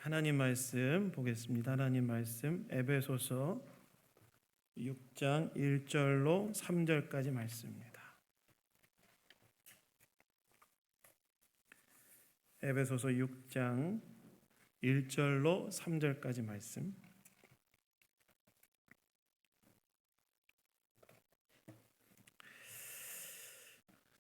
하나님 말씀 보겠습니다. 하나님 말씀 에베소서 6장 1절로 3절까지 말씀입니다. 에베소서 6장 1절로 3절까지 말씀.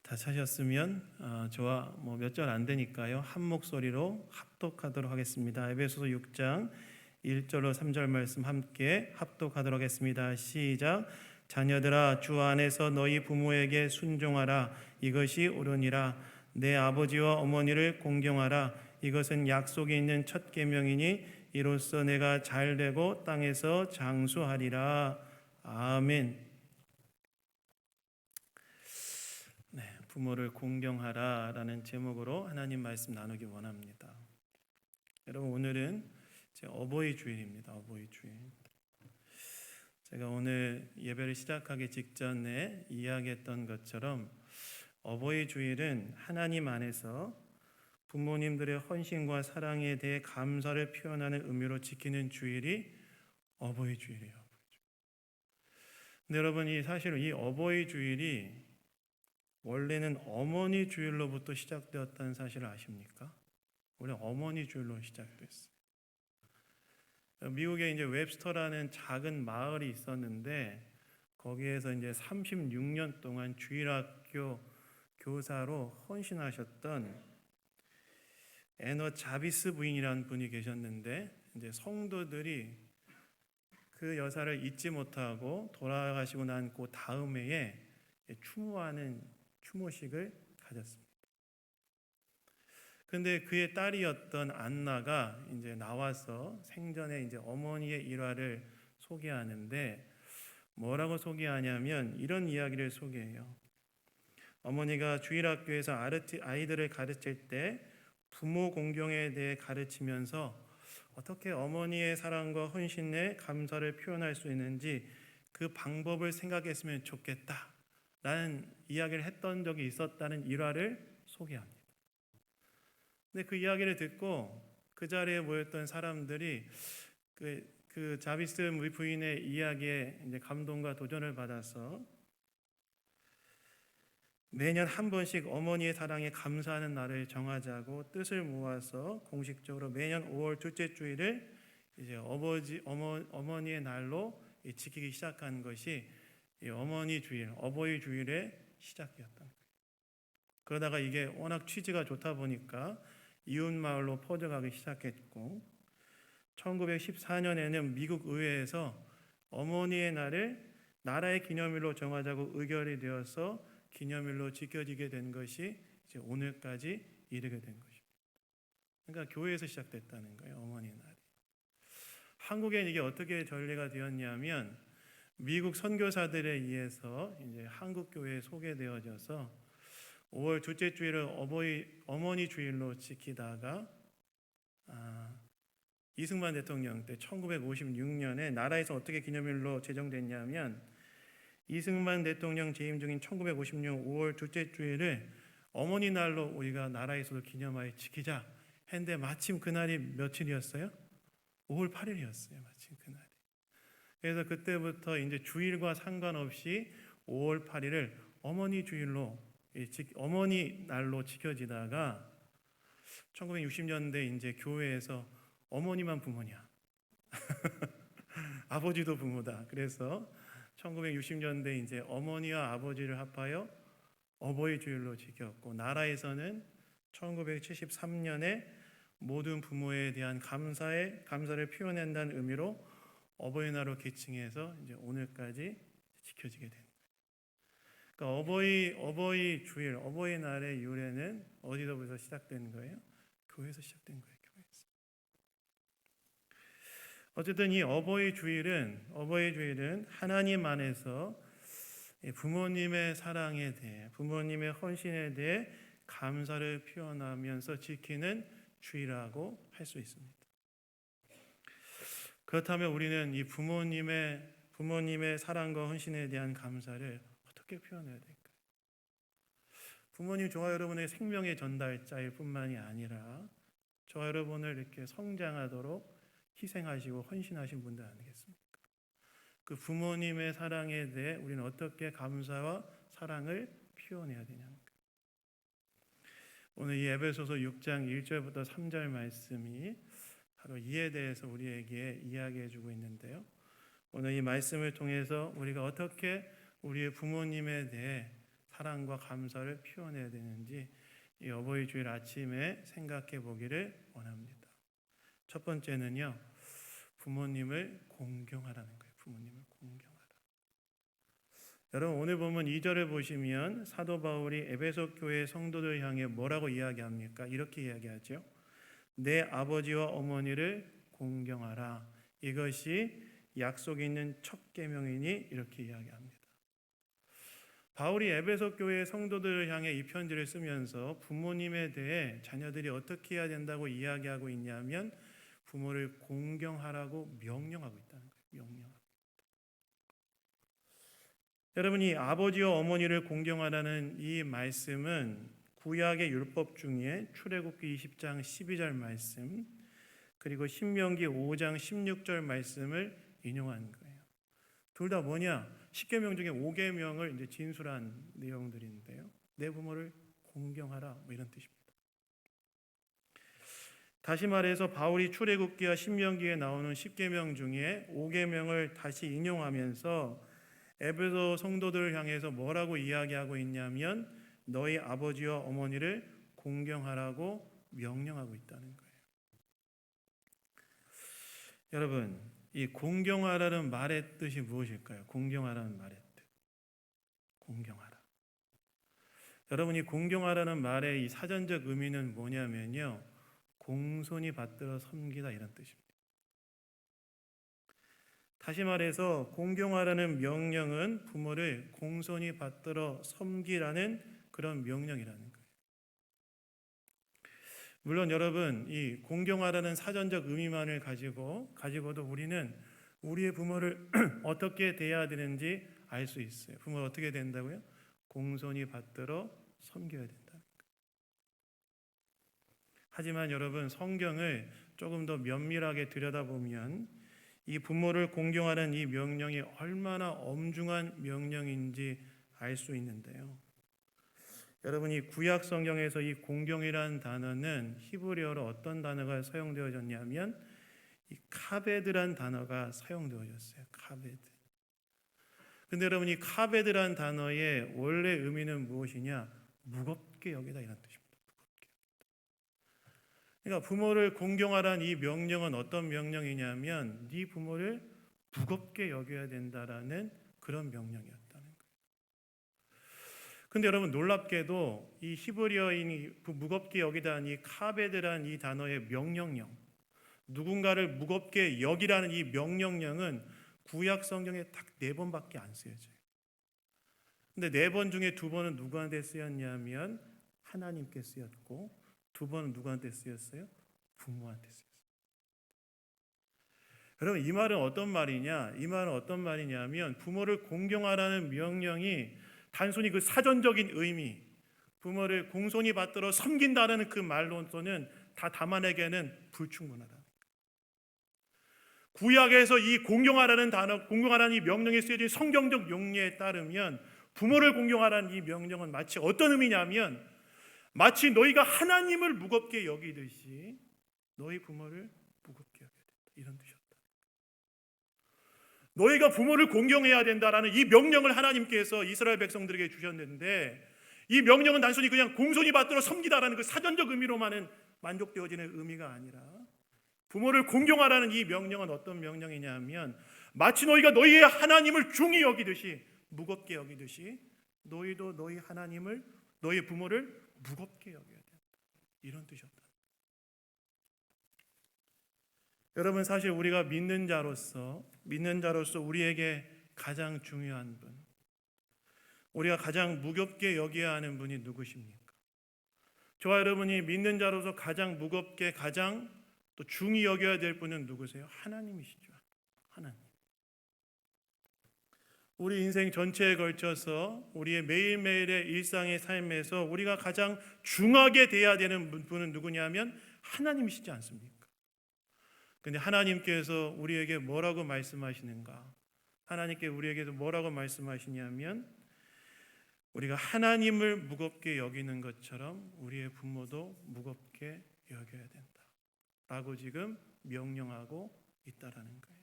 다 찾으셨으면 저와 몇 절 안 되니까요. 한 목소리로 합독하도록 하겠습니다. 에베소서 6장 1절로 3절 말씀 함께 합독하도록 하겠습니다. 시작. 자녀들아 주 안에서 너희 부모에게 순종하라. 이것이 옳으니라. 내 아버지와 어머니를 공경하라. 이것은 약속이 있는 첫 계명이니 이로써 내가 잘되고 땅에서 장수하리라. 아멘. 부모를 공경하라라는 제목으로 하나님 말씀 나누기 원합니다. 여러분, 오늘은 제 어버이 주일입니다. 어버이 주일. 제가 오늘 예배를 시작하기 직전에 이야기했던 것처럼 어버이 주일은 하나님 안에서 부모님들의 헌신과 사랑에 대해 감사를 표현하는 의미로 지키는 주일이 어버이 주일이에요. 근데 여러분, 사실 이 어버이 주일이 원래는 어머니 주일로부터 시작되었다는 사실을 아십니까? 원래 어머니 주일로 시작됐어요. 미국에 이제 웹스터라는 작은 마을이 있었는데 거기에서 이제 36년 동안 주일학교 교사로 헌신하셨던 애너 자비스 부인이라는 분이 계셨는데 이제 성도들이 그 여사를 잊지 못하고 돌아가시고 난 그 다음 해에 추모하는 추모식을 가졌습니다. 그런데 그의 딸이었던 안나가 이제 나와서 생전에 이제 어머니의 일화를 소개하는데 뭐라고 소개하냐면 이런 이야기를 소개해요. 어머니가 주일학교에서 아이들을 가르칠 때 부모 공경에 대해 가르치면서 어떻게 어머니의 사랑과 헌신에 감사를 표현할 수 있는지 그 방법을 생각했으면 좋겠다 라는 이야기를 했던 적이 있었다는 일화를 소개합니다. 근데 그 이야기를 듣고 그 자리에 모였던 사람들이 그 자비스 부인의 이야기에 이제 감동과 도전을 받아서 매년 한 번씩 어머니의 사랑에 감사하는 날을 정하자고 뜻을 모아서 공식적으로 매년 5월 둘째 주일을 이제 어머니의 날로 지키기 시작한 것이 어머니 주일, 어버이 주일의 시작이었던 거예요. 그러다가 이게 워낙 취지가 좋다 보니까 이웃 마을로 퍼져가기 시작했고 1914년에는 미국 의회에서 어머니의 날을 나라의 기념일로 정하자고 의결이 되어서 기념일로 지켜지게 된 것이 이제 오늘까지 이르게 된 것입니다. 그러니까 교회에서 시작됐다는 거예요. 어머니의 날이. 한국엔 이게 어떻게 전례가 되었냐면 미국 선교사들에 의해서 이제 한국 교회에 소개되어져서 5월 둘째 주일을 어머니 주일로 지키다가 이승만 대통령 때 1956년에 나라에서 어떻게 기념일로 제정됐냐면 이승만 대통령 재임 중인 1956년 5월 둘째 주일을 어머니 날로 우리가 나라에서도 기념하여 지키자 했는데 마침 그날이 며칠이었어요? 5월 8일이었어요. 마침 그날이. 그래서 그때부터 이제 주일과 상관없이 5월 8일을 어머니 주일로 어머니 날로 지켜지다가 1960년대 이제 교회에서 어머니만 부모냐 아버지도 부모다. 그래서 1960년대 이제 어머니와 아버지를 합하여 어버이 주일로 지켰고 나라에서는 1973년에 모든 부모에 대한 감사를 표현한다는 의미로 어버이날로 계칭해서 이제 오늘까지 지켜지게 된 거예요. 그러니까 어버이 주일, 어버이날의 유래는 어디서부터 시작된 거예요? 교회에서 시작된 거예요. 교회에서. 어쨌든 이 어버이 주일은 하나님 안에서 부모님의 사랑에 대해, 부모님의 헌신에 대해 감사를 표현하면서 지키는 주일이라고 할 수 있습니다. 그렇다면 우리는 이 부모님의 사랑과 헌신에 대한 감사를 어떻게 표현해야 될까요? 부모님 저와 여러분의 생명의 전달자일 뿐만이 아니라 저와 여러분을 이렇게 성장하도록 희생하시고 헌신하신 분들 아니겠습니까? 그 부모님의 사랑에 대해 우리는 어떻게 감사와 사랑을 표현해야 되냐는 거예요. 오늘 이 에베소서 6장 1절부터 3절 말씀이 바로 이에 대해서 우리에게 이야기해 주고 있는데요. 오늘 이 말씀을 통해서 우리가 어떻게 우리의 부모님에 대해 사랑과 감사를 표현해야 되는지 이 어버이 주일 아침에 생각해 보기를 원합니다. 첫 번째는요, 부모님을 공경하라는 거예요. 부모님을 공경하라. 여러분 오늘 보면 2절을 보시면 사도 바울이 에베소 교회 성도들 향해 뭐라고 이야기합니까? 이렇게 이야기하죠. 내 아버지와 어머니를 공경하라. 이것이 약속 있는 첫 계명이니 이렇게 이야기합니다. 바울이 에베소 교회 성도들을 향해 이 편지를 쓰면서 부모님에 대해 자녀들이 어떻게 해야 된다고 이야기하고 있냐면 부모를 공경하라고 명령하고 있다는 거예요. 명령하고. 여러분이 아버지와 어머니를 공경하라는 이 말씀은 구약의 율법 중에 출애굽기 20장 12절 말씀 그리고 신명기 5장 16절 말씀을 인용한 거예요. 둘 다 뭐냐? 10계명 중에 5계명을 이제 진술한 내용들인데요. 내 부모를 공경하라 뭐 이런 뜻입니다. 다시 말해서 바울이 출애굽기와 신명기에 나오는 10계명 중에 5계명을 다시 인용하면서 에베소 성도들을 향해서 뭐라고 이야기하고 있냐면 너희 아버지와 어머니를 공경하라고 명령하고 있다는 거예요. 여러분, 이 공경하라는 말의 뜻이 무엇일까요? 공경하라는 말의 뜻. 공경하라. 여러분이 공경하라는 말의 이 사전적 의미는 뭐냐면요. 공손히 받들어 섬기다 이런 뜻입니다. 다시 말해서 공경하라는 명령은 부모를 공손히 받들어 섬기라는 그런 명령이라는 거예요. 물론 여러분 이 공경하라는 사전적 의미만을 가지고도 우리는 우리의 부모를 어떻게 대해야 되는지 알 수 있어요. 부모를 어떻게 된다고요? 공손히 받들어 섬겨야 된다는 거예요. 하지만 여러분 성경을 조금 더 면밀하게 들여다보면 이 부모를 공경하는 이 명령이 얼마나 엄중한 명령인지 알 수 있는데요. 여러분이 구약 성경에서 이 공경이라는 단어는 히브리어로 어떤 단어가 사용되어졌냐면 이 카베드란 단어가 사용되어졌어요. 카베드. 근데 여러분 이 카베드란 단어의 원래 의미는 무엇이냐? 무겁게 여기다 이런 뜻입니다. 무겁게. 그러니까 부모를 공경하라는 이 명령은 어떤 명령이냐면 네 부모를 무겁게 여겨야 된다라는 그런 명령이었다는 거예요. 근데 여러분 놀랍게도 이 히브리어인이 무겁게 여기다는 이 카베드라는 이 단어의 명령령, 누군가를 무겁게 여기라는 이 명령령은 구약 성경에 딱 4번밖에 안 쓰여져요. 근데 4번 중에 2번은 누구한테 쓰였냐면 하나님께 쓰였고 2번은 누구한테 쓰였어요? 부모한테 쓰였어요. 여러분 이 말은 어떤 말이냐? 이 말은 어떤 말이냐면 부모를 공경하라는 명령이 단순히 그 사전적인 의미, 부모를 공손히 받들어 섬긴다는 그 말로서는 다 담아내기에는 불충분하다. 구약에서 이 공경하라는 단어, 공경하라는 이 명령에 쓰여진 성경적 용례에 따르면 부모를 공경하라는 이 명령은 마치 어떤 의미냐면 마치 너희가 하나님을 무겁게 여기듯이 너희 부모를 무겁게 여겨야 된다. 이런 뜻이었다. 너희가 부모를 공경해야 된다라는 이 명령을 하나님께서 이스라엘 백성들에게 주셨는데 이 명령은 단순히 그냥 공손히 받들어 섬기다라는 그 사전적 의미로만은 만족되어지는 의미가 아니라 부모를 공경하라는 이 명령은 어떤 명령이냐면 마치 너희가 너희의 하나님을 중히 여기듯이 무겁게 여기듯이 너희도 너희 하나님을 너희 부모를 무겁게 여겨야 된다. 이런 뜻이었다. 여러분 사실 우리가 믿는 자로서 우리에게 가장 중요한 분, 우리가 가장 무겁게 여겨야 하는 분이 누구십니까? 저와 여러분이 믿는 자로서 가장 무겁게 가장 또 중히 여겨야 될 분은 누구세요? 하나님이시죠. 하나님. 우리 인생 전체에 걸쳐서 우리의 매일매일의 일상의 삶에서 우리가 가장 중하게 돼야 되는 분은 누구냐면 하나님이시지 않습니까? 근데 하나님께서 우리에게 뭐라고 말씀하시는가? 하나님께 우리에게도 뭐라고 말씀하시냐면 우리가 하나님을 무겁게 여기는 것처럼 우리의 부모도 무겁게 여겨야 된다 라고 지금 명령하고 있다라는 거예요.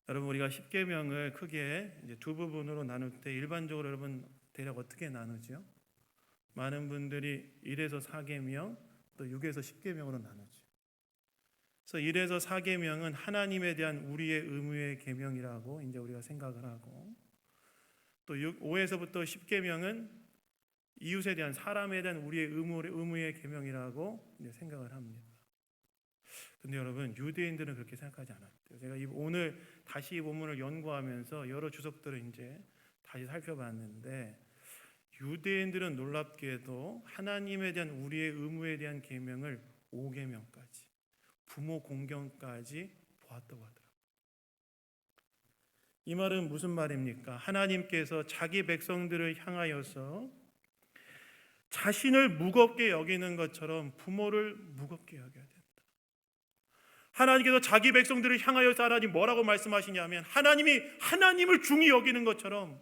여러분, 우리가 십계명을 크게 이제 두 부분으로 나눌 때 일반적으로 여러분 대략 어떻게 나누죠? 많은 분들이 1에서 4계명 또 6에서 10계명으로 나누죠. 그래서 1에서 4계명은 하나님에 대한 우리의 의무의 계명이라고 이제 우리가 생각을 하고, 또 5에서부터 10계명은 이웃에 대한, 사람에 대한 우리의 의무의 계명이라고 이제 생각을 합니다. 근데 여러분, 유대인들은 그렇게 생각하지 않았대요. 제가 오늘 다시 이 본문을 연구하면서 여러 주석들을 이제 다시 살펴봤는데, 유대인들은 놀랍게도 하나님에 대한 우리의 의무에 대한 계명을 5계명까지, 부모 공경까지 보았다고 하더라고요. 이 말은 무슨 말입니까? 하나님께서 자기 백성들을 향하여서 자신을 무겁게 여기는 것처럼 부모를 무겁게 여겨야 된다. 하나님께서 자기 백성들을 향하여서 하나님 뭐라고 말씀하시냐면, 하나님이 하나님을 중히 여기는 것처럼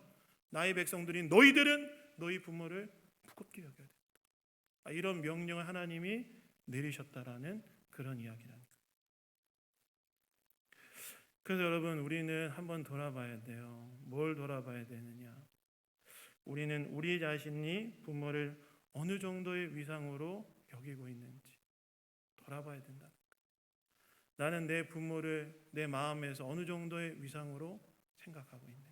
나의 백성들인 너희들은 너희 부모를 무겁게 여겨야 된다. 이런 명령을 하나님이 내리셨다라는 그런 이야기라는 거예요. 그래서 여러분, 우리는 한번 돌아봐야 돼요. 뭘 돌아봐야 되느냐? 우리는 우리 자신이 부모를 어느 정도의 위상으로 여기고 있는지 돌아봐야 된다. 나는 내 부모를 내 마음에서 어느 정도의 위상으로 생각하고 있는가?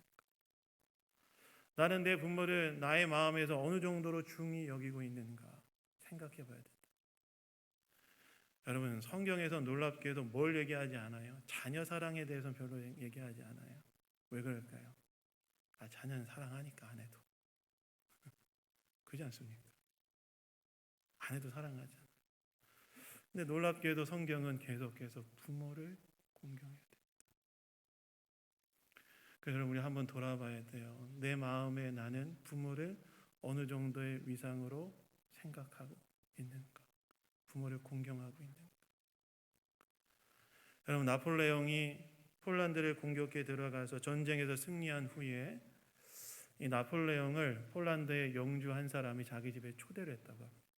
나는 내 부모를 나의 마음에서 어느 정도로 중히 여기고 있는가 생각해 봐야 된다. 여러분, 성경에서 놀랍게도 뭘 얘기하지 않아요? 자녀 사랑에 대해서는 별로 얘기하지 않아요. 왜 그럴까요? 자녀는 사랑하니까 안 해도. 그렇지 않습니까? 안 해도 사랑하잖아요. 근데 놀랍게도 성경은 계속해서 부모를 공경해야 돼요. 그래서 우리 한번 돌아봐야 돼요. 내 마음에 나는 부모를 어느 정도의 위상으로 생각하고 있는가? 부모를 공경하고 있는가? 여러분, 나폴레옹이 폴란드를 공격해 들어가서 전쟁에서 승리한 후에 이 나폴레옹을 폴란드의 영주 한 사람이 자기 집에 초대를 했다고 합니다.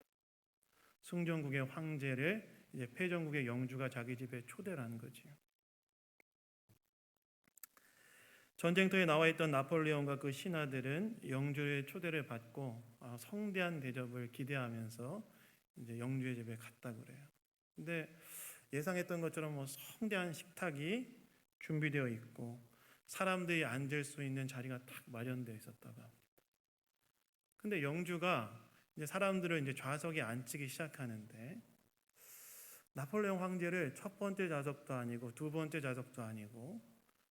승전국의 황제를 이제 패전국의 영주가 자기 집에 초대를 한 거지요. 전쟁터에 나와 있던 나폴레옹과 그 신하들은 영주의 초대를 받고 성대한 대접을 기대하면서 이제 영주의 집에 갔다 그래요. 근데 예상했던 것처럼 성대한 식탁이 준비되어 있고 사람들이 앉을 수 있는 자리가 딱 마련되어 있었다고 합니다. 근데 영주가 이제 사람들을 이제 좌석에 앉히기 시작하는데, 나폴레옹 황제를 첫 번째 좌석도 아니고 두 번째 좌석도 아니고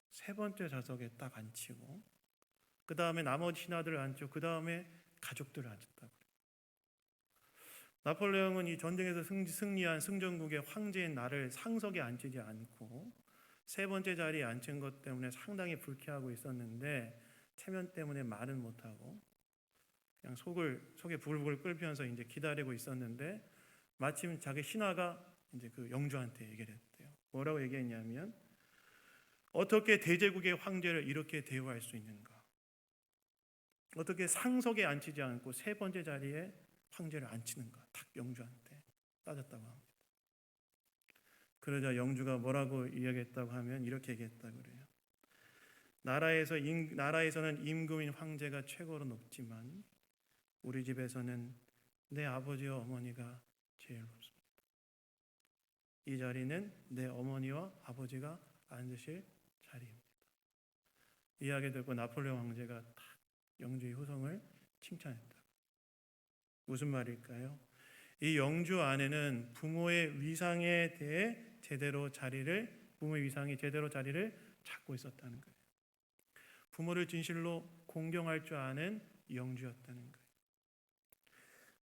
세 번째 좌석에 딱 앉히고, 그 다음에 나머지 신하들을 앉히고, 그 다음에 가족들을 앉혔다고 그래요. 나폴레옹은 이 전쟁에서 승리한 승전국의 황제인 나를 상석에 앉히지 않고 세 번째 자리에 앉힌 것 때문에 상당히 불쾌하고 있었는데, 체면 때문에 말은 못하고 그냥 속에 부글부글 끓면서 이제 기다리고 있었는데, 마침 자기 신하가 이제 그 영주한테 얘기를 했대요. 뭐라고 얘기했냐면, 어떻게 대제국의 황제를 이렇게 대우할 수 있는가? 어떻게 상석에 앉히지 않고 세 번째 자리에 황제를 앉히는가? 딱 영주한테 따졌다고 합니다. 그러자 영주가 뭐라고 이야기했다고 하면 이렇게 얘기했다고 그래요. 나라에서는 임금인 황제가 최고로 높지만 우리 집에서는 내 아버지와 어머니가 제일 높습니다. 이 자리는 내 어머니와 아버지가 앉으실 자리입니다. 이 이야기 듣고 나폴레옹 황제가 딱 영주의 효성을 칭찬했다. 무슨 말일까요? 이 영주 안에는 부모의 위상에 대해 부모의 위상이 제대로 자리를 잡고 있었다는 거예요. 부모를 진실로 공경할 줄 아는 영주였다는 거예요.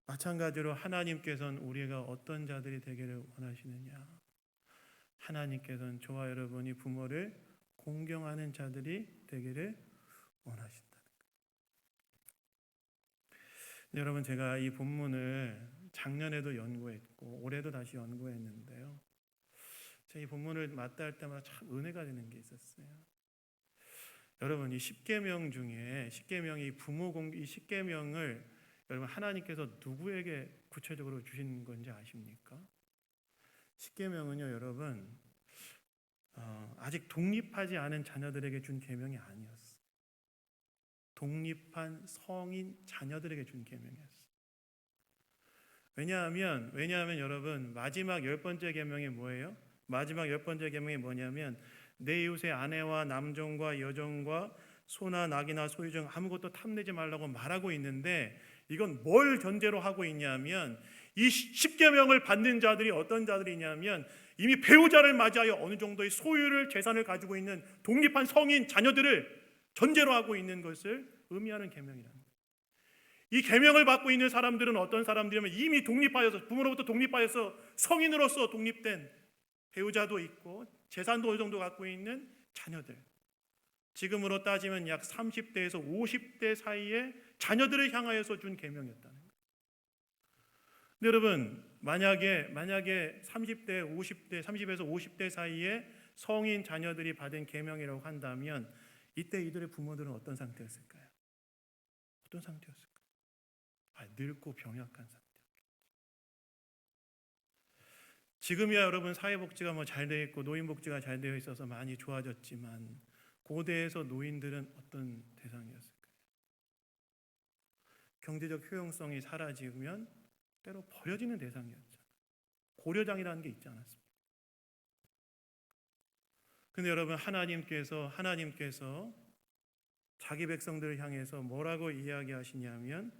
마찬가지로 하나님께서는 우리가 어떤 자들이 되기를 원하시느냐? 하나님께서는 저와 여러분이 부모를 공경하는 자들이 되기를 원하신다는 거예요. 여러분, 제가 이 본문을 작년에도 연구했고 올해도 다시 연구했는데요. 제가 이 본문을 맞다할 때마다 참 은혜가 되는 게 있었어요. 여러분, 이 십계명 중에 십계명이 이 십계명을 여러분 하나님께서 누구에게 구체적으로 주신 건지 아십니까? 십계명은요, 여러분 아직 독립하지 않은 자녀들에게 준 계명이 아니었어요. 독립한 성인 자녀들에게 준 계명이었어요. 왜냐하면 여러분 마지막 10번째 계명이 뭐예요? 마지막 10번째 계명이 뭐냐면 내 이웃의 아내와 남종과 여종과 소나 낙이나 소유 중 아무것도 탐내지 말라고 말하고 있는데, 이건 뭘 전제로 하고 있냐면 이 십계명을 받는 자들이 어떤 자들이냐면 이미 배우자를 맞이하여 어느 정도의 소유를 재산을 가지고 있는 독립한 성인 자녀들을 전제로 하고 있는 것을 의미하는 계명이랍니다. 이 계명을 받고 있는 사람들은 어떤 사람들이냐면 이미 독립하여서 부모로부터 독립하여서 성인으로서 독립된 배우자도 있고 재산도 어느 정도 갖고 있는 자녀들, 지금으로 따지면 약 30대에서 50대 사이의 자녀들을 향하여서 준 계명이었다는 거예요. 근데 여러분 만약에 30대, 50대, 30에서 50대 사이에 성인 자녀들이 받은 계명이라고 한다면 이때 이들의 부모들은 어떤 상태였을까요? 어떤 상태였을까요? 늙고 병약한 상태. 지금이야 여러분 사회복지가 잘 되어 있고 노인복지가 잘 되어 있어서 많이 좋아졌지만 고대에서 노인들은 어떤 대상이었을까요? 경제적 효용성이 사라지면 때로 버려지는 대상이었잖아요. 고려장이라는 게 있지 않았습니까? 근데 여러분 하나님께서 자기 백성들을 향해서 뭐라고 이야기하시냐면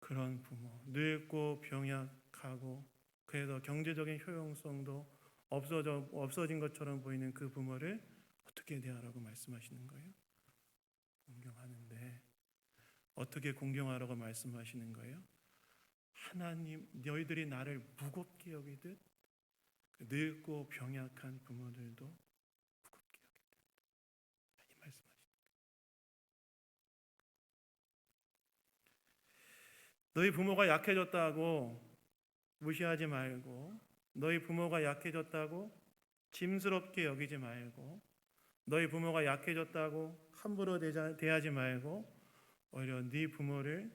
그런 부모, 늙고 병약하고 그래서 경제적인 효용성도 없어진 것처럼 보이는 그 부모를 어떻게 대하라고 말씀하시는 거예요? 공경하는데 어떻게 공경하라고 말씀하시는 거예요? 하나님, 너희들이 나를 무겁게 여기듯 늙고 병약한 부모들도 무겁게 여기듯 이 말씀하시는 거예요. 너희 부모가 약해졌다고 무시하지 말고, 너희 부모가 약해졌다고 짐스럽게 여기지 말고, 너희 부모가 약해졌다고 함부로 대하지 말고 오히려 네 부모를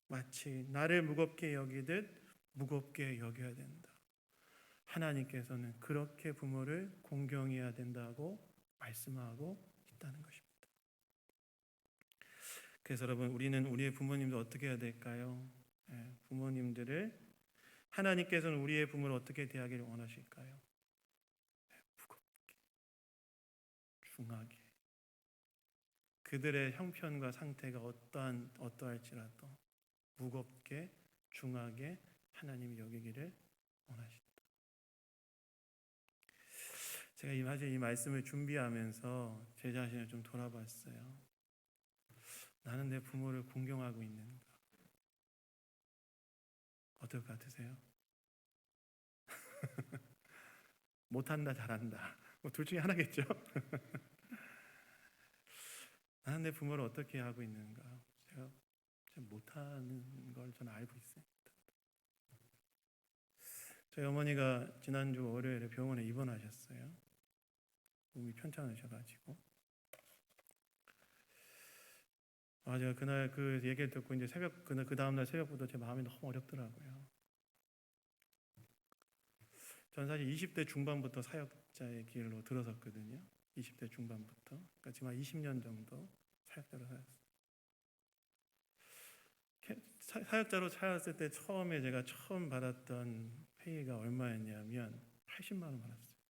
마치 나를 무겁게 여기듯 무겁게 여겨야 된다. 하나님께서는 그렇게 부모를 공경해야 된다고 말씀하고 있다는 것입니다. 그래서 여러분 우리는 우리의 부모님들 어떻게 해야 될까요? 부모님들을 하나님께서는 우리의 부모를 어떻게 대하기를 원하실까요? 무겁게, 중하게. 그들의 형편과 상태가 어떠할지라도 무겁게, 중하게 하나님이 여기기를 원하신다. 제가 사실 이 말씀을 준비하면서 제 자신을 좀 돌아봤어요. 나는 내 부모를 공경하고 있는가? 어떨 것 같으세요? 못한다, 잘한다. 둘 중에 하나겠죠? 나는 내 부모를 어떻게 하고 있는가? 제가 못하는 걸 저는 알고 있습니다. 저희 어머니가 지난주 월요일에 병원에 입원하셨어요. 몸이 편찮으셔가지고. 제가 그날 그 얘기를 듣고 이제 그 다음날 새벽부터 제 마음이 너무 어렵더라고요. 전 사실 20대 중반부터 사역자의 길로 들어섰거든요. 20대 중반부터. 그러니까 지금 한 20년 정도 사역자로 살았어요. 사역자로 살았을 때 처음에 제가 받았던 페이가 얼마였냐면 80만 원 받았어요.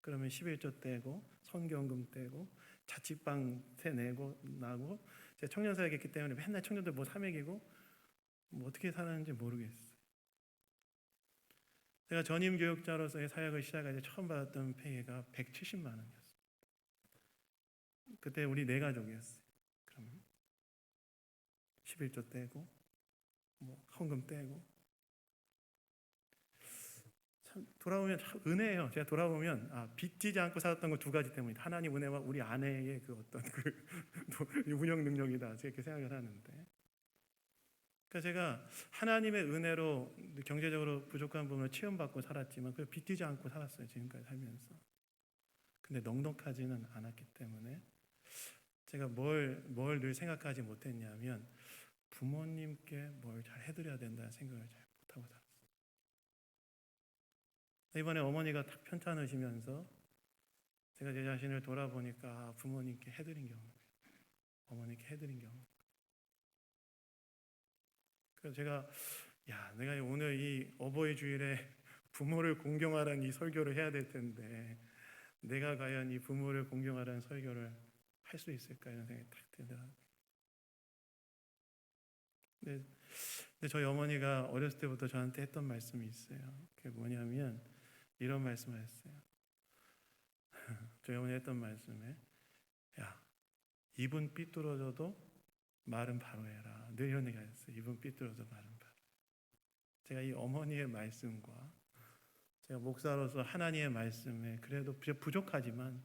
그러면 11조 떼고 선교금 떼고 자취방세 내고 나고, 제가 청년 사역했기 때문에 맨날 청년들 사 먹이고 어떻게 사는지 모르겠어요. 제가 전임 교육자로서의 사역을 시작할 때 처음 받았던 페이가 170만 원이었어요. 그때 우리 4가족이었어요. 그러면 11조 떼고 헌금 떼고, 참 돌아보면 참 은혜예요. 제가 돌아보면 빚지지 않고 살았던 거 2가지 때문이다. 하나님 은혜와 우리 아내의 그 어떤 그 운영 능력이다. 제가 이렇게 생각을 하는데, 그러니까 제가 하나님의 은혜로 경제적으로 부족한 부분을 체험받고 살았지만 그걸 빚지지 않고 살았어요. 지금까지 살면서. 근데 넉넉하지는 않았기 때문에 제가 뭘 늘 생각하지 못했냐면 부모님께 뭘 잘 해드려야 된다는 생각을 잘 못하고 살았어요. 이번에 어머니가 딱 편찮으시면서 제가 제 자신을 돌아보니까 부모님께 해드린 게 없는 거예요. 어머니께 해드린 게 없는 거예요. 그래서 제가 내가 오늘 이 어버이 주일에 부모를 공경하라는 이 설교를 해야 될 텐데 내가 과연 이 부모를 공경하라는 설교를 할 수 있을까 이런 생각이 딱 들더라고요. 근데 저희 어머니가 어렸을 때부터 저한테 했던 말씀이 있어요. 그게 뭐냐면 이런 말씀을 했어요. 저희 어머니 했던 말씀에 입은 삐뚤어져도 말은 바로 해라. 늘 이런 얘기 하셨어요. 입은 삐뚤어져도 말은 바로. 제가 이 어머니의 말씀과 제가 목사로서 하나님의 말씀에 그래도 부족하지만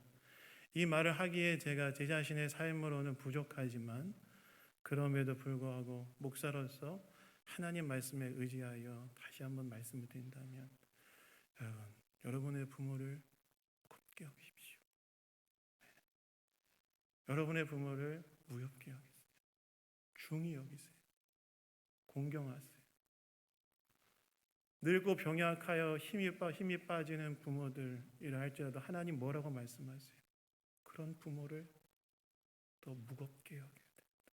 이 말을 하기에 제가 제 자신의 삶으로는 부족하지만 그럼에도 불구하고 목사로서 하나님 말씀에 의지하여 다시 한번 말씀을 드린다면 여러분의 부모를 곱게 여기십시오. 여러분의 부모를 무겁게 여기세요. 중히 여기세요. 공경하세요. 늙고 병약하여 힘이 빠지는 부모들이라 할지라도 하나님 뭐라고 말씀하세요? 그런 부모를 더 무겁게 여겨야 됩니다.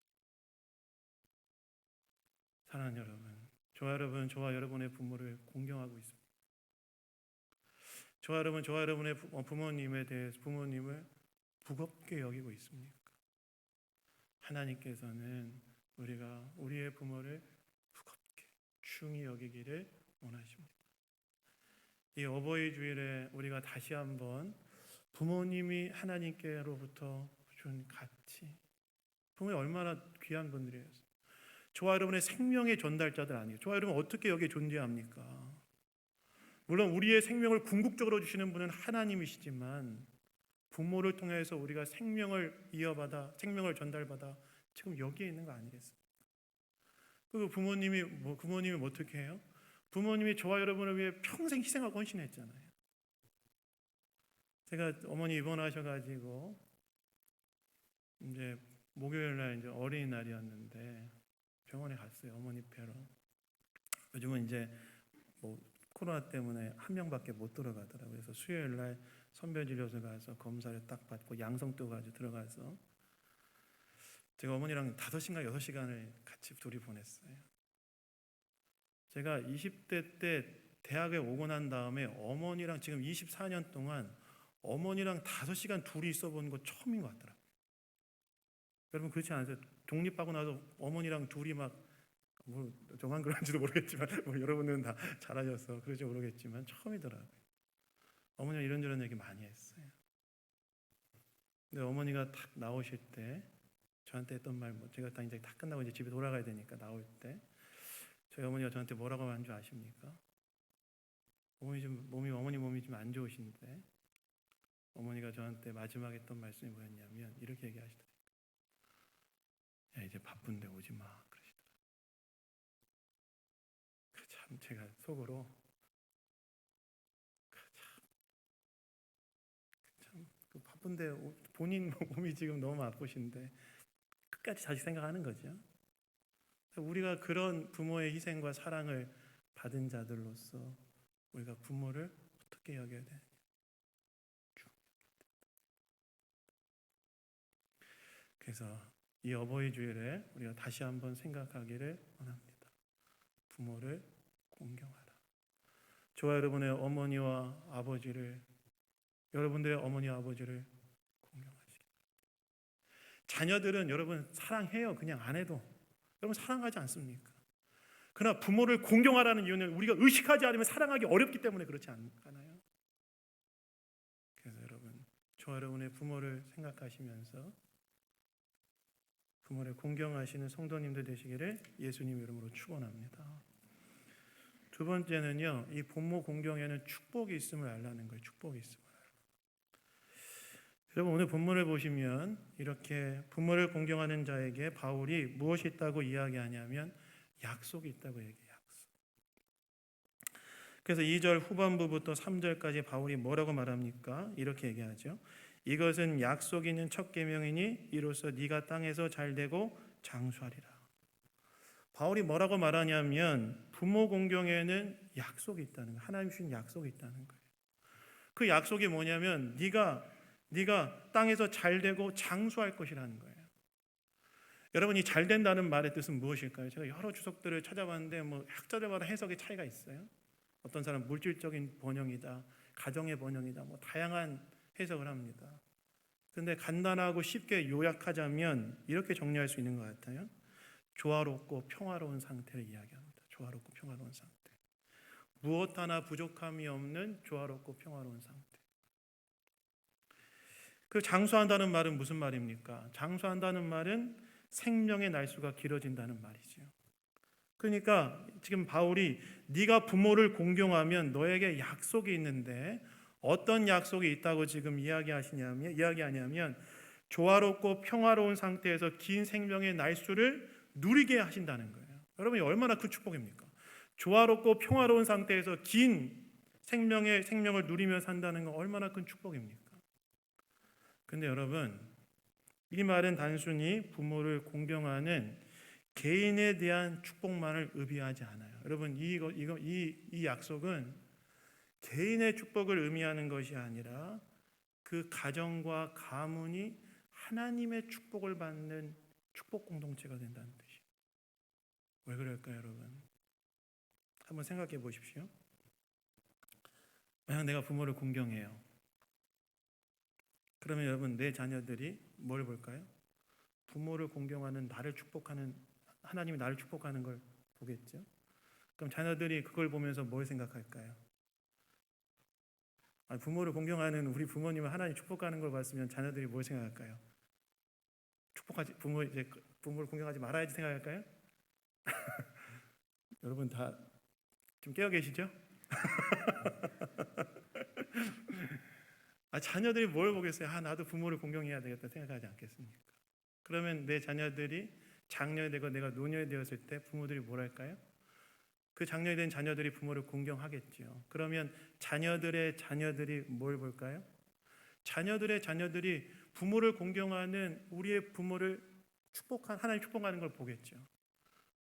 사랑하는 여러분, 저와 여러분의 부모를 공경하고 있습니다. 저와 여러분의 부모님에 대해서 부모님을 무겁게 여기고 있습니까? 하나님께서는 우리의 부모를 무겁게 중히 여기기를 원하십니다. 이 어버이 주일에 우리가 다시 한번 부모님이 하나님께로부터 준 가치, 부모님 얼마나 귀한 분들이에요. 저와 여러분의 생명의 전달자들 아니에요. 저와 여러분 어떻게 여기에 존재합니까? 물론 우리의 생명을 궁극적으로 주시는 분은 하나님이시지만 부모를 통해서 우리가 생명을 이어받아 생명을 전달받아 지금 여기에 있는 거 아니겠습니까? 그리고 부모님이 어떻게 해요? 부모님이 저와 여러분을 위해 평생 희생하고 헌신했잖아요. 제가 어머니 입원하셔가지고 이제 목요일 날 이제 어린이날이었는데 병원에 갔어요. 어머니 뵈러. 요즘은 이제 코로나 때문에 한 명밖에 못 들어가더라고요. 그래서 수요일 날 선별진료소 가서 검사를 딱 받고 양성도 가지고 들어가서 제가 어머니랑 5시간 6시간을 같이 둘이 보냈어요. 제가 20대 때 대학에 오고 난 다음에 어머니랑 지금 24년 동안 어머니랑 5시간 둘이 있어 본 거 처음인 것 같더라고요. 여러분 그렇지 않으세요? 독립하고 나서 어머니랑 둘이 저만 그런지도 모르겠지만 여러분은 다 잘하셔서 그런지 모르겠지만 처음이더라고요. 어머니가 이런저런 얘기 많이 했어요. 근데 어머니가 딱 나오실 때 저한테 했던 말, 제가 이제 다 끝나고 이제 집에 돌아가야 되니까 나올 때 저희 어머니가 저한테 뭐라고 한 줄 아십니까? 어머니 몸이 좀 안 좋으신데 어머니가 저한테 마지막에 했던 말씀이 뭐였냐면 이렇게 얘기하시더라고요. 이제 바쁜데 오지 마 그러시더라고요. 참 제가 속으로 참 바쁜데 본인 몸이 지금 너무 아프신데 끝까지 자식 생각하는 거죠. 우리가 그런 부모의 희생과 사랑을 받은 자들로서 우리가 부모를 어떻게 여겨야 되느냐. 그래서 이 어버이 주일에 우리가 다시 한번 생각하기를 원합니다. 부모를 공경하라. 저와 여러분의 어머니와 아버지를, 여러분들의 어머니와 아버지를 공경하시기 바랍니다. 자녀들은 여러분 사랑해요. 그냥 안 해도. 여러분 사랑하지 않습니까? 그러나 부모를 공경하라는 이유는 우리가 의식하지 않으면 사랑하기 어렵기 때문에 그렇지 않나요? 그래서 여러분, 저와 여러분의 부모를 생각하시면서 부모를 공경하시는 성도님들 되시기를 예수님 이름으로 축원합니다. 두 번째는요, 이 부모 공경에는 축복이 있음을 알라는 거예요. 축복이 있음을 알라. 여러분 오늘 본문을 보시면 이렇게 부모를 공경하는 자에게 바울이 무엇이 있다고 이야기하냐면 약속이 있다고 얘기해요. 약속. 그래서 2절 후반부부터 3절까지 바울이 뭐라고 말합니까? 이렇게 얘기하죠. 이것은 약속이 있는 첫 계명이니 이로써 네가 땅에서 잘되고 장수하리라. 바울이 뭐라고 말하냐면 부모 공경에는 약속이 있다는 거예요. 하나님 주신 약속이 있다는 거예요. 그 약속이 뭐냐면 네가 땅에서 잘되고 장수할 것이라는 거예요. 여러분, 이 잘된다는 말의 뜻은 무엇일까요? 제가 여러 주석들을 찾아봤는데 학자들마다 해석의 차이가 있어요. 어떤 사람은 물질적인 번영이다, 가정의 번영이다, 다양한 해석을 합니다. 그런데 간단하고 쉽게 요약하자면 이렇게 정리할 수 있는 것 같아요. 조화롭고 평화로운 상태를 이야기합니다. 조화롭고 평화로운 상태. 무엇 하나 부족함이 없는 조화롭고 평화로운 상태. 그 장수한다는 말은 무슨 말입니까? 장수한다는 말은 생명의 날수가 길어진다는 말이죠. 그러니까 지금 바울이 네가 부모를 공경하면 너에게 약속이 있는데 어떤 약속이 있다고 지금 이야기하냐면 조화롭고 평화로운 상태에서 긴 생명의 날수를 누리게 하신다는 거예요. 여러분이 얼마나 큰 축복입니까? 조화롭고 평화로운 상태에서 긴 생명을 누리며 산다는 건 얼마나 큰 축복입니까? 근데 여러분, 이 말은 단순히 부모를 공경하는 개인에 대한 축복만을 의미하지 않아요. 여러분, 이 약속은 개인의 축복을 의미하는 것이 아니라 그 가정과 가문이 하나님의 축복을 받는 축복 공동체가 된다는 뜻이에요. 왜 그럴까요, 여러분? 한번 생각해 보십시오. 만약 내가 부모를 공경해요. 그러면 여러분, 내 자녀들이 뭘 볼까요? 부모를 공경하는 나를 축복하는, 하나님이 나를 축복하는 걸 보겠죠. 그럼 자녀들이 그걸 보면서 뭘 생각할까요? 부모를 공경하는 우리 부모님을 하나님 축복하는 걸 봤으면 자녀들이 뭘 생각할까요? 부모를 공경하지 말아야지 생각할까요? 여러분 다 좀 깨어 계시죠? 자녀들이 뭘 보겠어요? 나도 부모를 공경해야 되겠다 생각하지 않겠습니까? 그러면 내 자녀들이 장년이 되고 내가 노년이 되었을 때 부모들이 뭘 할까요? 그 장년이 된 자녀들이 부모를 공경하겠죠. 그러면 자녀들의 자녀들이 뭘 볼까요? 자녀들의 자녀들이 부모를 공경하는 우리의 부모를 하나님 축복하는 걸 보겠죠.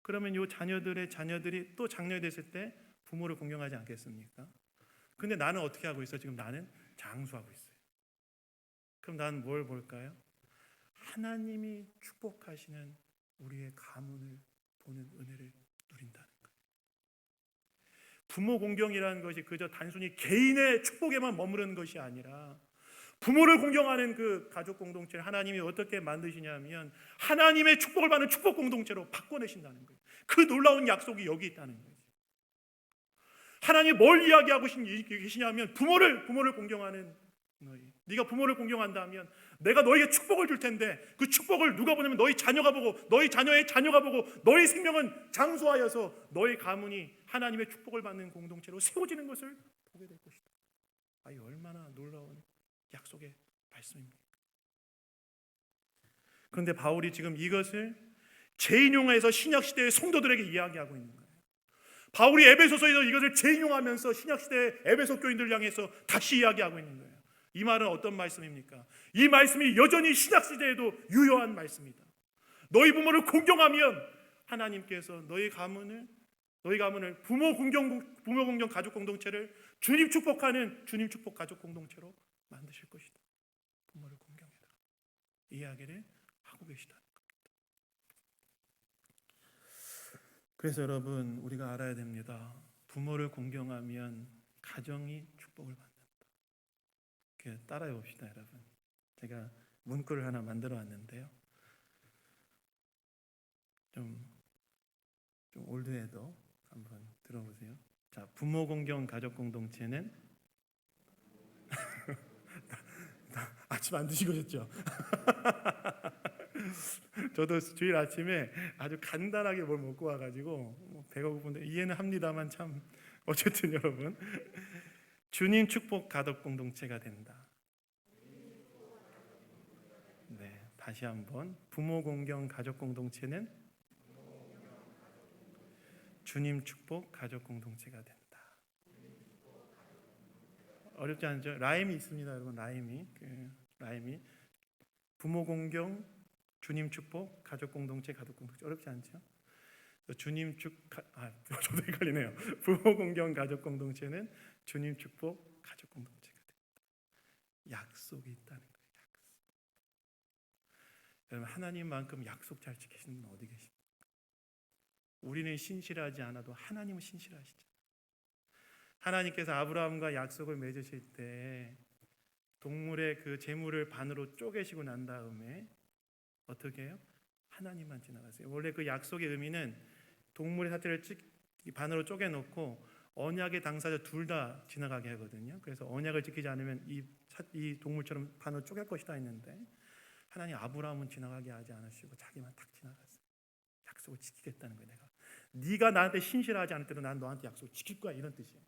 그러면 이 자녀들의 자녀들이 또 장년이 됐을 때 부모를 공경하지 않겠습니까? 근데 나는 어떻게 하고 있어? 지금 나는 장수하고 있어요. 그럼 나는 뭘 볼까요? 하나님이 축복하시는 우리의 가문을 보는 은혜를 누린다는 거예요. 부모 공경이라는 것이 그저 단순히 개인의 축복에만 머무르는 것이 아니라 부모를 공경하는 그 가족 공동체를 하나님이 어떻게 만드시냐면 하나님의 축복을 받는 축복 공동체로 바꿔내신다는 거예요. 그 놀라운 약속이 여기 있다는 거예요. 하나님이 뭘 이야기하고 계시냐면 부모를 공경하는 너희, 네가 부모를 공경한다면 내가 너에게 축복을 줄 텐데 그 축복을 누가 보냐면 너희 자녀가 보고 너희 자녀의 자녀가 보고 너희 생명은 장수하여서 너희 가문이 하나님의 축복을 받는 공동체로 세워지는 것을 보게 될 것이다. 이 얼마나 놀라운 약속의 말씀입니까? 그런데 바울이 지금 이것을 재인용해서 신약시대의 성도들에게 이야기하고 있는 거예요. 바울이 에베소서에서 이것을 재인용하면서 신약시대의 에베소 교인들을 향해서 다시 이야기하고 있는 거예요. 이 말은 어떤 말씀입니까? 이 말씀이 여전히 신약시대에도 유효한 말씀이다. 너희 부모를 공경하면 하나님께서 너희 가문을 부모 공경 가족 공동체를 주님 축복하는 주님 축복 가족 공동체로 만드실 것이다. 부모를 공경해라. 이 이야기를 하고 계시다는 겁니다. 그래서 여러분, 우리가 알아야 됩니다. 부모를 공경하면 가정이 축복을 받는다. 따라해 봅시다, 여러분. 제가 문구를 하나 만들어 왔는데요. 좀 올드해도 한번 들어보세요. 자, 부모 공경 가족 공동체는 아침 안 드시고 오셨죠? 저도 주일 아침에 아주 간단하게 뭘 먹고 와가지고 배가 고픈데 이해는 합니다만 참 어쨌든 여러분, 주님 축복 가족 공동체가 된다. 네, 다시 한번 부모 공경 가족 공동체는 주님 축복 가족 공동체가 된다. 어렵지 않죠? 라임이 있습니다, 여러분. 라임이 부모 공경, 주님 축복, 가족 공동체, 어렵지 않죠? 저도 헷갈리네요. 부모 공경, 가족 공동체는 주님 축복, 가족 공동체가 됩니다. 약속이 있다는 거예요. 약속. 여러분, 하나님만큼 약속 잘 지키시는 분 어디 계십니까? 우리는 신실하지 않아도 하나님은 신실하시죠. 하나님께서 아브라함과 약속을 맺으실 때 동물의 그 재물을 반으로 쪼개시고 난 다음에 어떻게 해요? 하나님만 지나가세요. 원래 그 약속의 의미는 동물의 사체를 반으로 쪼개놓고 언약의 당사자 둘 다 지나가게 하거든요. 그래서 언약을 지키지 않으면 이 동물처럼 반으로 쪼갤 것이다 했는데 하나님 아브라함은 지나가게 하지 않으시고 자기만 딱 지나갔어요. 약속을 지키겠다는 거예요. 네가 나한테 신실하지 않을 때도 난 너한테 약속을 지킬 거야, 이런 뜻이에요.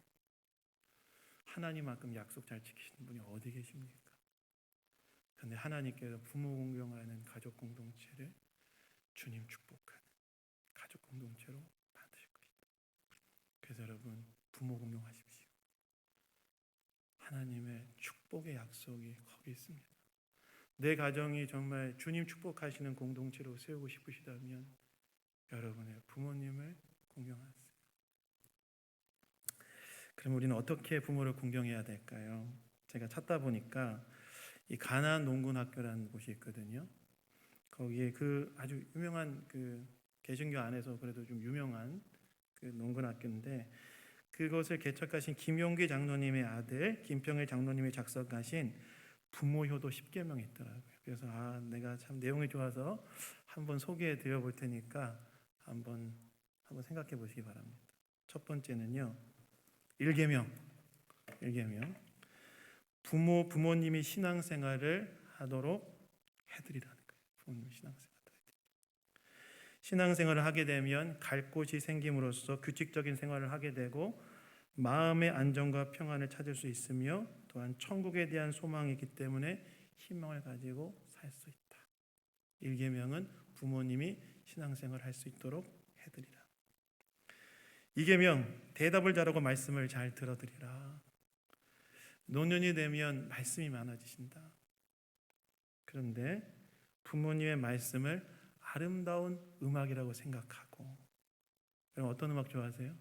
하나님만큼 약속 잘 지키시는 분이 어디 계십니까? 그런데 하나님께서 부모 공경하는 가족 공동체를 주님 축복하는 가족 공동체로 만드실 것이다. 그래서 여러분, 부모 공경하십시오. 하나님의 축복의 약속이 거기 있습니다. 내 가정이 정말 주님 축복하시는 공동체로 세우고 싶으시다면 여러분의 부모님을 공경하세요. 그럼 우리는 어떻게 부모를 공경해야 될까요? 제가 찾다 보니까 이 가나안 농군학교라는 곳이 있거든요. 거기에 그 아주 유명한 그 개신교 안에서 그래도 좀 유명한 그 농군학교인데 그것을 개척하신 김용기 장로님의 아들 김평일 장로님이 작성하신 부모효도 10계명이 있더라고요. 그래서 내가 참 내용이 좋아서 한번 소개해 드려 볼 테니까 한번 생각해 보시기 바랍니다. 첫 번째는요. 1계명. 부모님이 신앙생활을 하도록 해드리라는 거예요. 부모님이 신앙생활을 하게 되면 갈 곳이 생김으로써 규칙적인 생활을 하게 되고 마음의 안정과 평안을 찾을 수 있으며 또한 천국에 대한 소망이 있기 때문에 희망을 가지고 살 수 있다. 1계명은 부모님이 신앙생활을 할 수 있도록 해드리라. 2계명, 대답을 잘하고 말씀을 잘 들어드리라. 노년이 되면 말씀이 많아지신다. 그런데 부모님의 말씀을 아름다운 음악이라고 생각하고, 여러분 어떤 음악 좋아하세요?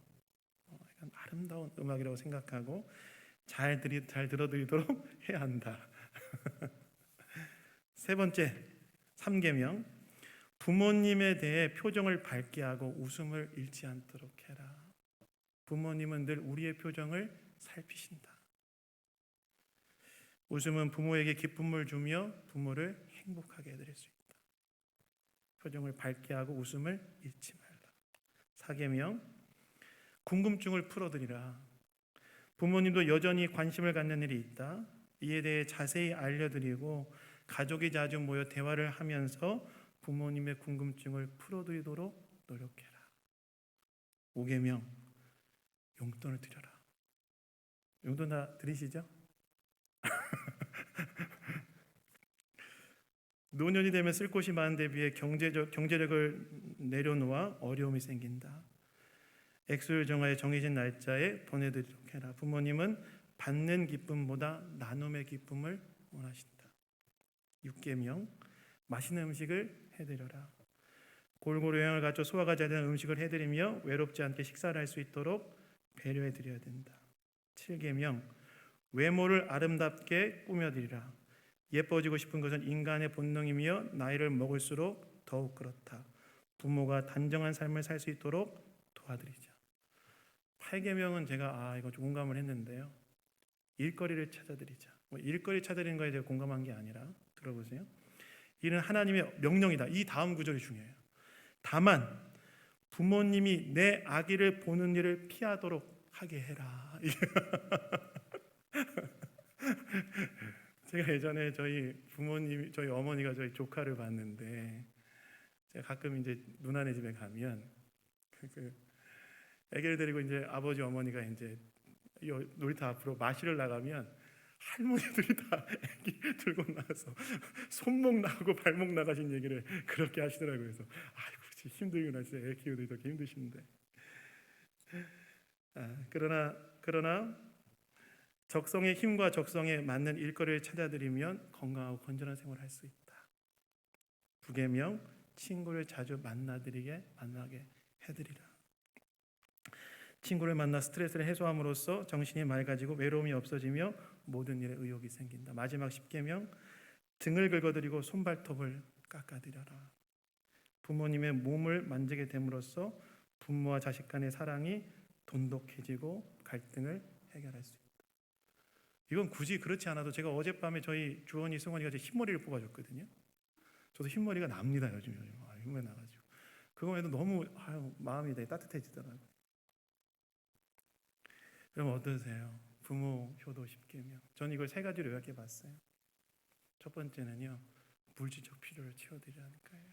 아름다운 음악이라고 생각하고 잘 들어드리도록 해야 한다. 세 번째, 3계명, 부모님에 대해 표정을 밝게 하고 웃음을 잃지 않도록 해라. 부모님은 늘 우리의 표정을 살피신다. 웃음은 부모에게 기쁨을 주며 부모를 행복하게 해드릴 수 있다. 표정을 밝게 하고 웃음을 잃지 말라. 4계명, 궁금증을 풀어드리라. 부모님도 여전히 관심을 갖는 일이 있다. 이에 대해 자세히 알려드리고 가족이 자주 모여 대화를 하면서 부모님의 궁금증을 풀어드리도록 노력해라. 5계명, 용돈을 드려라. 용돈 다 드리시죠? 노년이 되면 쓸 곳이 많은 데 비해 경제력을 내려놓아 어려움이 생긴다. 액수를 정하여 정해진 날짜에 보내드리도록 해라. 부모님은 받는 기쁨보다 나눔의 기쁨을 원하신다. 6계명, 맛있는 음식을 해드려라. 골고루 영양을 갖춰 소화가 잘 되는 음식을 해드리며 외롭지 않게 식사를 할 수 있도록 배려해드려야 된다. 7계명, 외모를 아름답게 꾸며드리라. 예뻐지고 싶은 것은 인간의 본능이며 나이를 먹을수록 더욱 그렇다. 부모가 단정한 삶을 살 수 있도록 도와드리자. 8계명은 제가 이거 좀 공감을 했는데요. 일거리를 찾아드리자. 일거리 찾아드리는 거에 제가 공감한 게 아니라 들어보세요. 이는 하나님의 명령이다. 이 다음 구절이 중요해요. 다만 부모님이 내 아기를 보는 일을 피하도록 하게 해라. 제가 예전에 저희 어머니가 저희 조카를 봤는데 제가 가끔 이제 누나네 집에 가면 애기를 데리고 이제 아버지 어머니가 이제 놀이터 앞으로 마시러 나가면 할머니들이 다 애기 들고 나와서 손목 나가고 발목 나가신 얘기를 그렇게 하시더라고요. 그래서 아이고 힘들구나, 진짜 애 키우기 그렇게 힘드신데. 그러나 적성의 힘과 적성에 맞는 일거리를 찾아들이면 건강하고 건전한 생활을 할 수 있다. 부계명, 친구를 자주 만나게 해드리라. 친구를 만나 스트레스를 해소함으로써 정신이 맑아지고 외로움이 없어지며 모든 일에 의욕이 생긴다. 마지막 10계명, 등을 긁어드리고 손발톱을 깎아드려라. 부모님의 몸을 만지게 됨으로써 부모와 자식 간의 사랑이 돈독해지고 갈등을 해결할 수 있다. 이건 굳이 그렇지 않아도 제가 어젯밤에 저희 주원이 승원이가 제 흰머리를 뽑아줬거든요. 저도 흰머리가 납니다. 요즘 흰머리 나가지고 그거 해도 너무 마음이 되게 따뜻해지더라고요. 그럼 어떠세요? 부모 효도 10계명. 저는 이걸 세 가지로 요약해 봤어요. 첫 번째는요, 물질적 필요를 채워드리라는 거예요.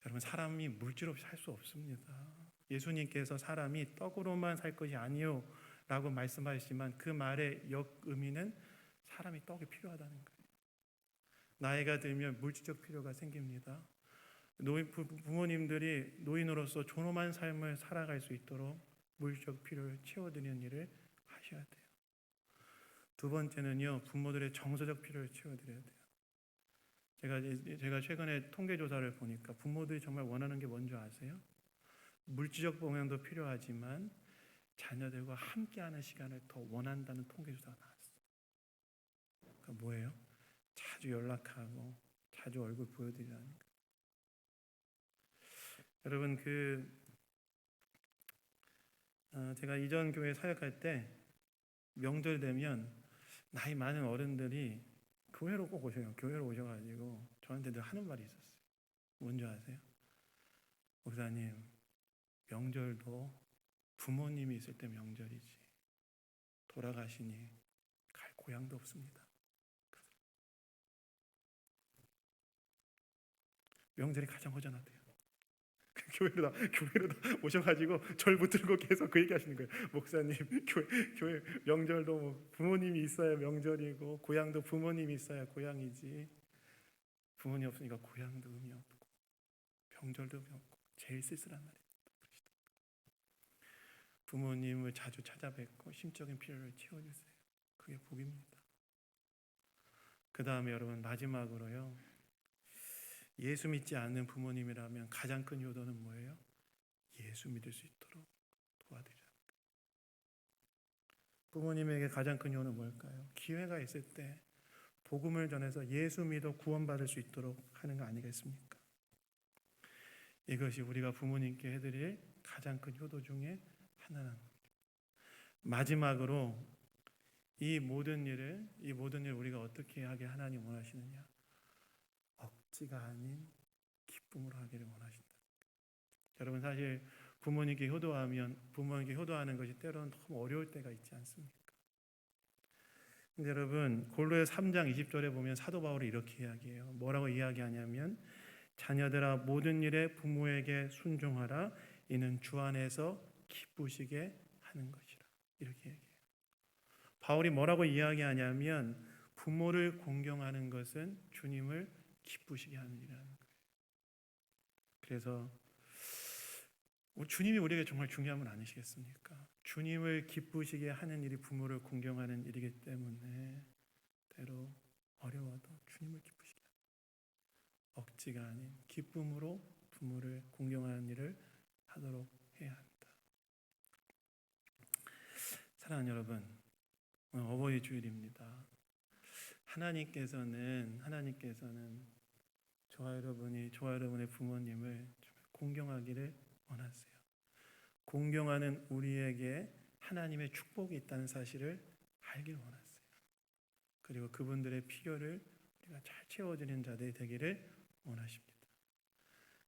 여러분, 사람이 물질 없이 살 수 없습니다. 예수님께서 사람이 떡으로만 살 것이 아니요 라고 말씀하시지만 그 말의 역의미는 사람이 떡이 필요하다는 거예요. 나이가 들면 물질적 필요가 생깁니다. 부모님들이 노인으로서 존엄한 삶을 살아갈 수 있도록 물질적 필요를 채워드리는 일을 하셔야 돼요. 두 번째는요, 부모들의 정서적 필요를 채워드려야 돼요. 제가 최근에 통계 조사를 보니까 부모들이 정말 원하는 게 뭔지 아세요? 물질적 봉양도 필요하지만 자녀들과 함께하는 시간을 더 원한다는 통계 조사가 나왔어요. 그러니까 뭐예요? 자주 연락하고 자주 얼굴 보여드리라는 거예요. 여러분, 제가 이전 교회 사역할 때 명절 되면 나이 많은 어른들이 교회로 꼭 오셔요. 교회로 오셔가지고 저한테 늘 하는 말이 있었어요. 뭔지 아세요? 목사님, 명절도 부모님이 있을 때 명절이지 돌아가시니 갈 고향도 없습니다. 명절이 가장 허전하대요. 교회로 다 오셔가지고 절 붙들고 계속 그 얘기하시는 거예요. 목사님, 교회 명절도 뭐 부모님이 있어야 명절이고 고향도 부모님이 있어야 고향이지. 부모님 없으니까 고향도 의미 없고 명절도 의미 없고 제일 쓸쓸한 날입니다. 부모님을 자주 찾아뵙고 심적인 필요를 채워주세요. 그게 복입니다. 그 다음에 여러분, 마지막으로요, 예수 믿지 않는 부모님이라면 가장 큰 효도는 뭐예요? 예수 믿을 수 있도록 도와드리라는 거예요. 부모님에게 가장 큰 효는 뭘까요? 기회가 있을 때 복음을 전해서 예수 믿어 구원받을 수 있도록 하는 거 아니겠습니까? 이것이 우리가 부모님께 해드릴 가장 큰 효도 중에 하나는 마지막으로 이 모든 일을 우리가 어떻게 하게 하나님 원하시느냐? 억지가 아닌 기쁨으로 하기를 원하신다. 여러분, 사실 부모님께 효도하는 것이 때로는 너무 어려울 때가 있지 않습니까? 근데 여러분, 골로새 3장 20절에 보면 사도 바울이 이렇게 이야기해요. 뭐라고 이야기하냐면 자녀들아 모든 일에 부모에게 순종하라. 이는 주 안에서 기쁘시게 하는 것이라. 이렇게 얘기해요. 바울이 뭐라고 이야기하냐면 부모를 공경하는 것은 주님을 기쁘시게 하는 일이라는 거예요. 그래서 주님이 우리에게 정말 중요한 분 아니시겠습니까? 주님을 기쁘시게 하는 일이 부모를 공경하는 일이기 때문에 때로 어려워도 주님을 기쁘시게 하는, 억지가 아닌 기쁨으로 부모를 공경하는 일을 하도록 해야 합니다. 사랑하는 여러분, 오늘 어버이 주일입니다. 하나님께서는 저와 여러분의 부모님을 공경하기를 원하세요. 공경하는 우리에게 하나님의 축복이 있다는 사실을 알기를 원하세요. 그리고 그분들의 필요를 우리가 잘 채워드리는 자들이 되기를 원하십니다.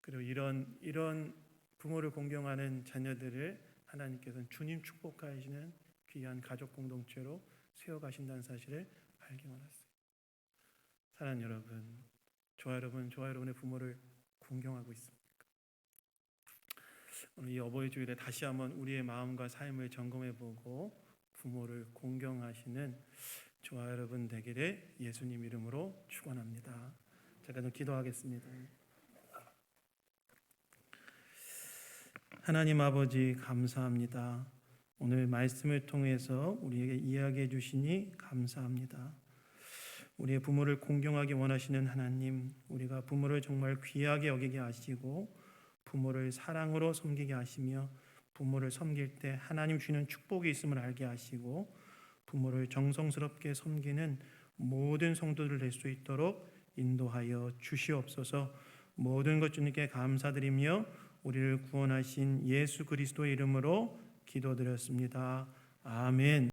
그리고 이런 부모를 공경하는 자녀들을 하나님께서는 주님 축복하시는 귀한 가족 공동체로 세워가신다는 사실을 알기 원하세요. 사랑하는 여러분, 저와 여러분의 부모를 공경하고 있습니까? 오늘 이 어버이 주일에 다시 한번 우리의 마음과 삶을 점검해보고 부모를 공경하시는 저와 여러분 되기를 예수님 이름으로 축원합니다. 잠깐 기도하겠습니다. 하나님 아버지 감사합니다. 오늘 말씀을 통해서 우리에게 이야기해 주시니 감사합니다. 우리의 부모를 공경하기 원하시는 하나님, 우리가 부모를 정말 귀하게 여기게 하시고 부모를 사랑으로 섬기게 하시며 부모를 섬길 때 하나님 주시는 축복이 있음을 알게 하시고 부모를 정성스럽게 섬기는 모든 성도들 될 수 있도록 인도하여 주시옵소서. 모든 것 주님께 감사드리며 우리를 구원하신 예수 그리스도의 이름으로 기도드렸습니다. 아멘.